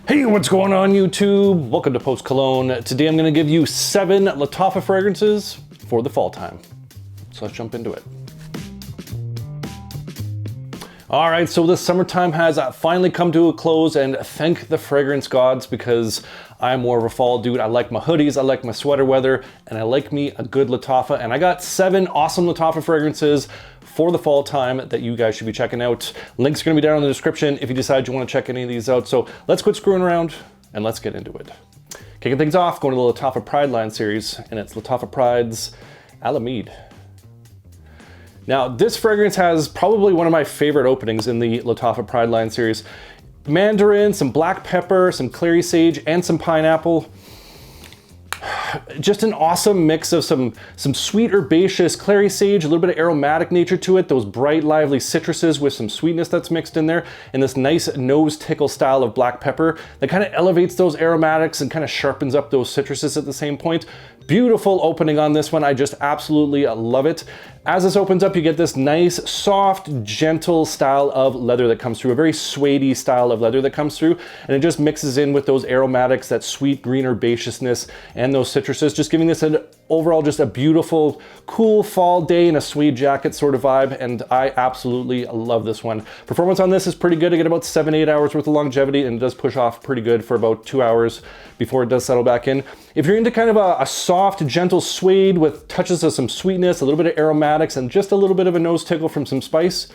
Hey, what's going on YouTube? Welcome to Post Cologne. Today I'm going to give you 7 Lattafa fragrances for the fall time. So let's jump into it. All right, so the summertime has finally come to a close, and thank the fragrance gods, because I'm more of a fall dude. I like my hoodies, I like my sweater weather, and I like me a good Lattafa. And I got 7 awesome Lattafa fragrances for the fall time that you guys should be checking out. Links are gonna be down in the description if you decide you wanna check any of these out. So let's quit screwing around and let's get into it. Kicking things off, going to the Lattafa Pride line series, and it's Lattafa Pride's Alaric. Now, this fragrance has probably one of my favorite openings in the Lattafa Pride line series. Mandarin, some black pepper, some clary sage, and some pineapple. Just an awesome mix of some sweet herbaceous clary sage, a little bit of aromatic nature to it, those bright, lively citruses with some sweetness that's mixed in there, and this nice nose tickle style of black pepper that kind of elevates those aromatics and kind of sharpens up those citruses at the same point. Beautiful opening on this one. I just absolutely love it. As this opens up, you get this nice, soft, gentle style of leather that comes through, a very suede-y style of leather that comes through, and it just mixes in with those aromatics, that sweet green herbaceousness, and those citruses, just giving this an overall just a beautiful, cool fall day in a suede jacket sort of vibe, and I absolutely love this one. Performance on this is pretty good. I get about 7-8 hours worth of longevity, and it does push off pretty good for about 2 hours before it does settle back in. If you're into kind of a soft, gentle suede with touches of some sweetness, a little bit of aromatics, and just a little bit of a nose tickle from some spice,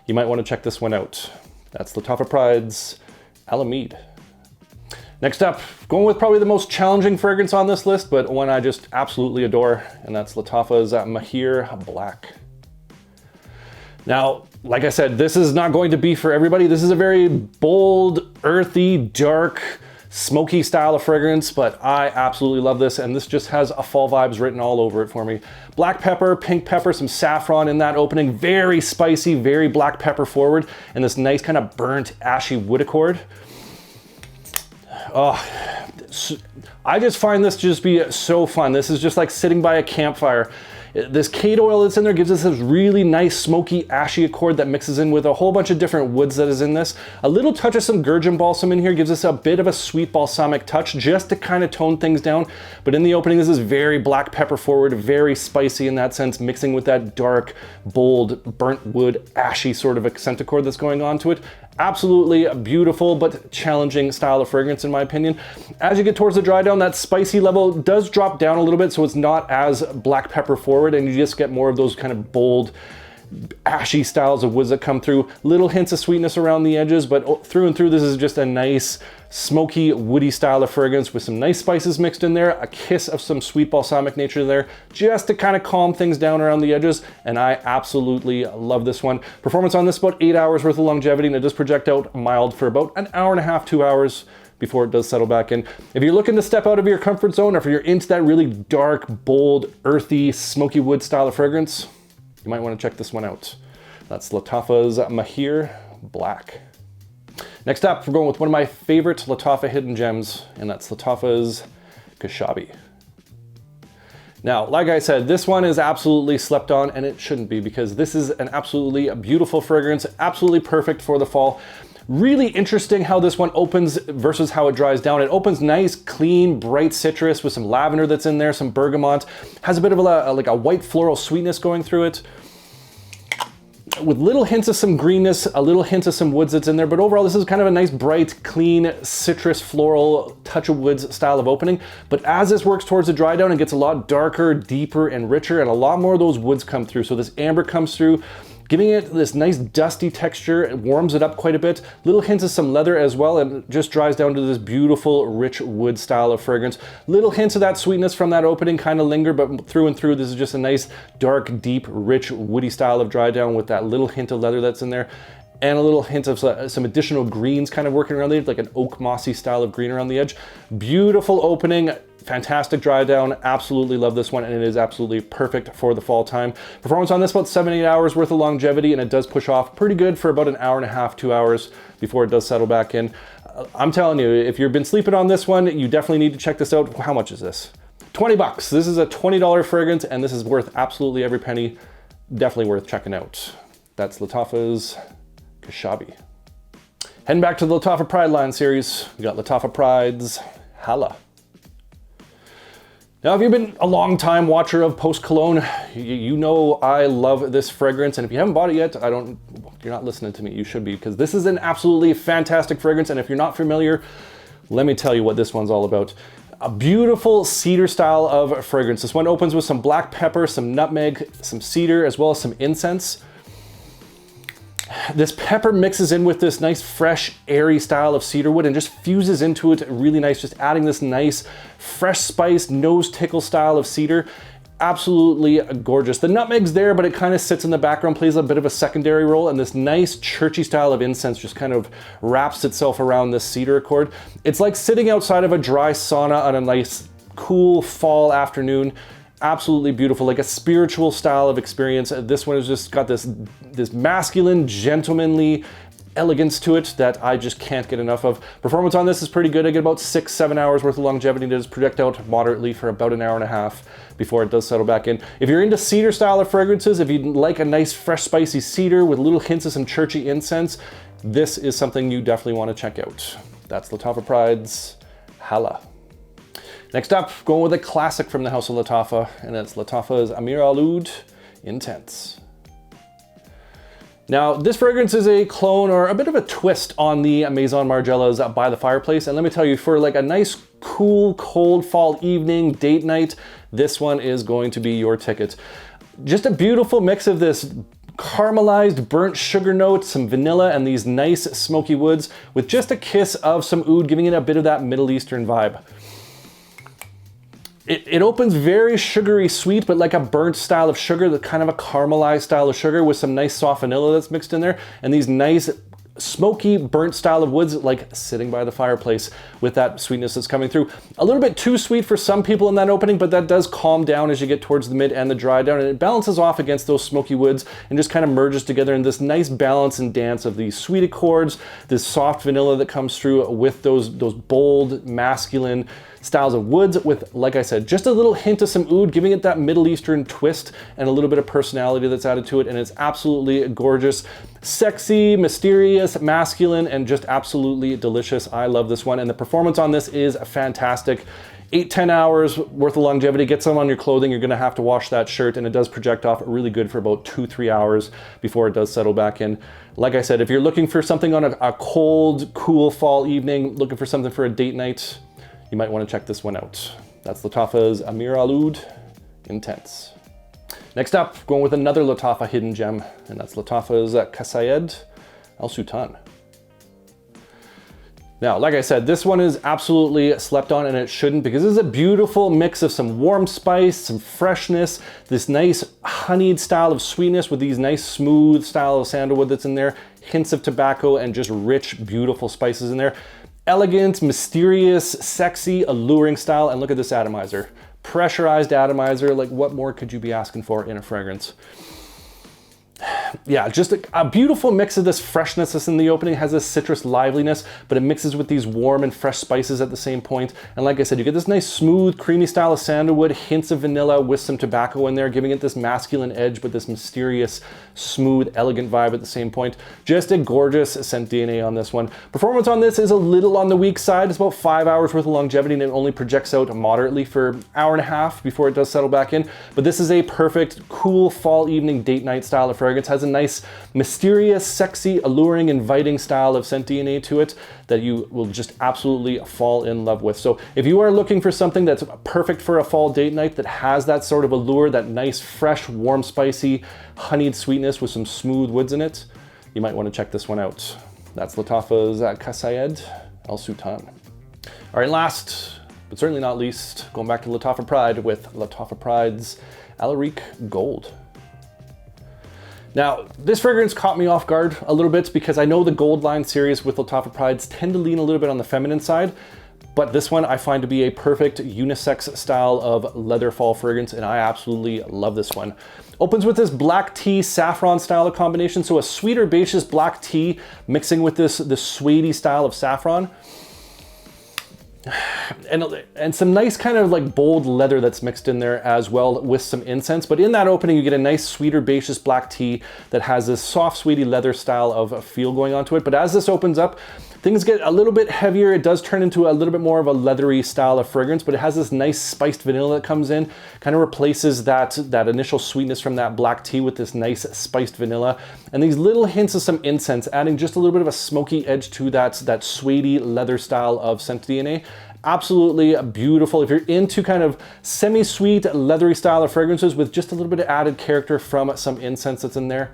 you might want to check this one out. That's Lattafa Pride's Alaric. Next up, going with probably the most challenging fragrance on this list, but one I just absolutely adore, and that's Lattafa's Mahir Black. Now, like I said, this is not going to be for everybody. This is a very bold, earthy, dark, smoky style of fragrance, but I absolutely love this, and this just has a fall vibes written all over it for me. Black pepper, pink pepper, some saffron in that opening, very spicy, very black pepper forward, and this nice kind of burnt, ashy wood accord. Oh, I just find this to just be so fun. This is just like sitting by a campfire. This cade oil that's in there gives us this really nice smoky ashy accord that mixes in with a whole bunch of different woods that is in this. A little touch of some gurgeon balsam in here gives us a bit of a sweet balsamic touch just to kind of tone things down. But in the opening, this is very black pepper forward, very spicy in that sense, mixing with that dark, bold, burnt wood, ashy sort of accent accord that's going on to it. Absolutely beautiful but challenging style of fragrance in my opinion. As you get towards the dry down, that spicy level does drop down a little bit, so it's not as black pepper forward, and you just get more of those kind of bold, ashy styles of woods that come through. Little hints of sweetness around the edges, but through and through, this is just a nice, smoky, woody style of fragrance with some nice spices mixed in there, a kiss of some sweet balsamic nature there, just to kind of calm things down around the edges, and I absolutely love this one. Performance on this, about 8 hours worth of longevity, and it does project out mild for about an hour and a half, 2 hours before it does settle back in. If you're looking to step out of your comfort zone, or if you're into that really dark, bold, earthy, smoky wood style of fragrance, you might want to check this one out. That's Lattafa's Mahir Black. Next up, we're going with one of my favorite Lattafa hidden gems, and that's Lattafa's Kashabi. Now, like I said, this one is absolutely slept on, and it shouldn't be, because this is an absolutely beautiful fragrance, absolutely perfect for the fall. Really interesting how this one opens versus how it dries down. It opens nice, clean, bright citrus with some lavender that's in there, some bergamot. Has a bit of like a white floral sweetness going through it, with little hints of some greenness, a little hint of some woods that's in there, but overall this is kind of a nice, bright, clean, citrus, floral, touch of woods style of opening. But as this works towards the dry down, it gets a lot darker, deeper, and richer, and a lot more of those woods come through. So this amber comes through, giving it this nice dusty texture. It warms it up quite a bit. Little hints of some leather as well, and it just dries down to this beautiful, rich wood style of fragrance. Little hints of that sweetness from that opening kind of linger, but through and through, this is just a nice, dark, deep, rich, woody style of dry down with that little hint of leather that's in there, and a little hint of some additional greens kind of working around the edge, like an oak mossy style of green around the edge. Beautiful opening. Fantastic dry down, absolutely love this one, and it is absolutely perfect for the fall time. Performance on this, about 7-8 hours worth of longevity, and it does push off pretty good for about an hour and a half, 2 hours before it does settle back in. I'm telling you, if you've been sleeping on this one, you definitely need to check this out. How much is this? 20 bucks. This is a $20 fragrance, and this is worth absolutely every penny. Definitely worth checking out. That's Lattafa's Kashabi. Heading back to the Lattafa Pride line series, we got Lattafa Pride's Hala. Now, if you've been a long time watcher of Post Cologne, you know I love this fragrance. And if you haven't bought it yet, you're not listening to me. You should be, because this is an absolutely fantastic fragrance. And if you're not familiar, let me tell you what this one's all about. A beautiful cedar style of fragrance. This one opens with some black pepper, some nutmeg, some cedar, as well as some incense. This pepper mixes in with this nice, fresh, airy style of cedar wood and just fuses into it really nice, just adding this nice, fresh spice, nose tickle style of cedar. Absolutely gorgeous. The nutmeg's there, but it kind of sits in the background, plays a bit of a secondary role, and this nice, churchy style of incense just kind of wraps itself around this cedar accord. It's like sitting outside of a dry sauna on a nice, cool fall afternoon. Absolutely beautiful, like a spiritual style of experience. This one has just got this masculine, gentlemanly elegance to it that I just can't get enough of. Performance on this is pretty good. I get about 6-7 hours worth of longevity. It does project out moderately for about an hour and a half before it does settle back in. If you're into cedar style of fragrances, if you like a nice, fresh, spicy cedar with little hints of some churchy incense, this is something you definitely want to check out. That's Lattafa Pride's Hala. Next up, going with a classic from the House of Lattafa, and it's Lattafa's Amir Intense. Now, this fragrance is a clone or a bit of a twist on the Maison Margiela's By the Fireplace. And let me tell you, for like a nice, cool, cold fall evening, date night, this one is going to be your ticket. Just a beautiful mix of this caramelized burnt sugar notes, some vanilla, and these nice smoky woods with just a kiss of some oud, giving it a bit of that Middle Eastern vibe. It opens very sugary sweet, but like a burnt style of sugar, the kind of a caramelized style of sugar with some nice soft vanilla that's mixed in there, and these nice smoky burnt style of woods like sitting by the fireplace with that sweetness that's coming through. A little bit too sweet for some people in that opening, but that does calm down as you get towards the mid and the dry down, and it balances off against those smoky woods and just kind of merges together in this nice balance and dance of these sweet accords, this soft vanilla that comes through with those bold masculine styles of woods with, like I said, just a little hint of some oud, giving it that Middle Eastern twist and a little bit of personality that's added to it, and it's absolutely gorgeous. Sexy, mysterious, masculine, and just absolutely delicious. I love this one, and the performance on this is fantastic. 8-10 hours worth of longevity. Get some on your clothing. You're gonna have to wash that shirt, and it does project off really good for about 2-3 hours before it does settle back in. Like I said, if you're looking for something on a cold, cool fall evening, looking for something for a date night, you might want to check this one out. That's Lattafa's Amir Intense. Next up, going with another Lattafa hidden gem, and that's Lattafa's Kashabi Al Sultan. Now, like I said, this one is absolutely slept on, and it shouldn't, because this is a beautiful mix of some warm spice, some freshness, this nice honeyed style of sweetness with these nice smooth style of sandalwood that's in there, hints of tobacco, and just rich, beautiful spices in there. Elegant, mysterious, sexy, alluring style, and look at this atomizer. Pressurized atomizer, like what more could you be asking for in a fragrance? Yeah, just a beautiful mix of this freshness that's in the opening. It has this citrus liveliness, but it mixes with these warm and fresh spices at the same point. And like I said, you get this nice smooth, creamy style of sandalwood, hints of vanilla with some tobacco in there, giving it this masculine edge, but this mysterious, smooth, elegant vibe at the same point. Just a gorgeous scent DNA on this one. Performance on this is a little on the weak side. It's about 5 hours worth of longevity, and it only projects out moderately for an hour and a half before it does settle back in. But this is a perfect, cool fall evening date night style of fragrance. Has a nice, mysterious, sexy, alluring, inviting style of scent DNA to it that you will just absolutely fall in love with. So if you are looking for something that's perfect for a fall date night that has that sort of allure, that nice, fresh, warm, spicy, honeyed sweetness with some smooth woods in it, you might want to check this one out. That's Lattafa's Kashabi Al Sultan. All right, last, but certainly not least, going back to Lattafa Pride with Lattafa Pride's Alaric Gold. Now, this fragrance caught me off guard a little bit because I know the Gold line series with Lattafa Prides tend to lean a little bit on the feminine side, but this one I find to be a perfect unisex style of leather fall fragrance, and I absolutely love this one. Opens with this black tea saffron style of combination, so a sweet herbaceous black tea mixing with this suede style of saffron. and some nice kind of like bold leather that's mixed in there as well with some incense. But in that opening, you get a nice sweet herbaceous black tea that has this soft, sweetie leather style of feel going on to it. But as this opens up, things get a little bit heavier. It does turn into a little bit more of a leathery style of fragrance, but it has this nice spiced vanilla that comes in, kind of replaces that initial sweetness from that black tea with this nice spiced vanilla. And these little hints of some incense, adding just a little bit of a smoky edge to that suede leather style of scent DNA. Absolutely beautiful. If you're into kind of semi-sweet, leathery style of fragrances with just a little bit of added character from some incense that's in there,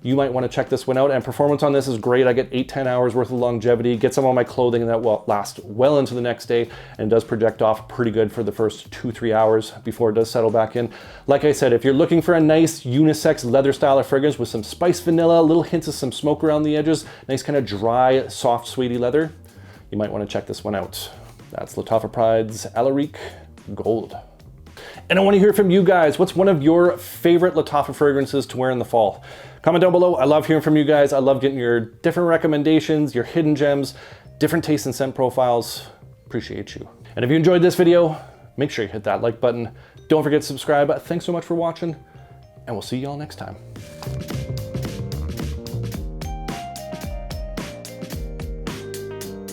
you might want to check this one out. And performance on this is great. I get 8-10 hours worth of longevity, get some on my clothing, and that will last well into the next day, and does project off pretty good for the first 2-3 hours before it does settle back in. Like I said, if you're looking for a nice unisex leather style of fragrance with some spiced vanilla, little hints of some smoke around the edges, nice kind of dry, soft, sweetie leather, you might want to check this one out. That's Lattafa Pride's Alaric Gold. And I want to hear from you guys. What's one of your favorite Lattafa fragrances to wear in the fall? Comment down below. I love hearing from you guys. I love getting your different recommendations, your hidden gems, different taste and scent profiles. Appreciate you. And if you enjoyed this video, make sure you hit that like button. Don't forget to subscribe. Thanks so much for watching, and we'll see y'all next time.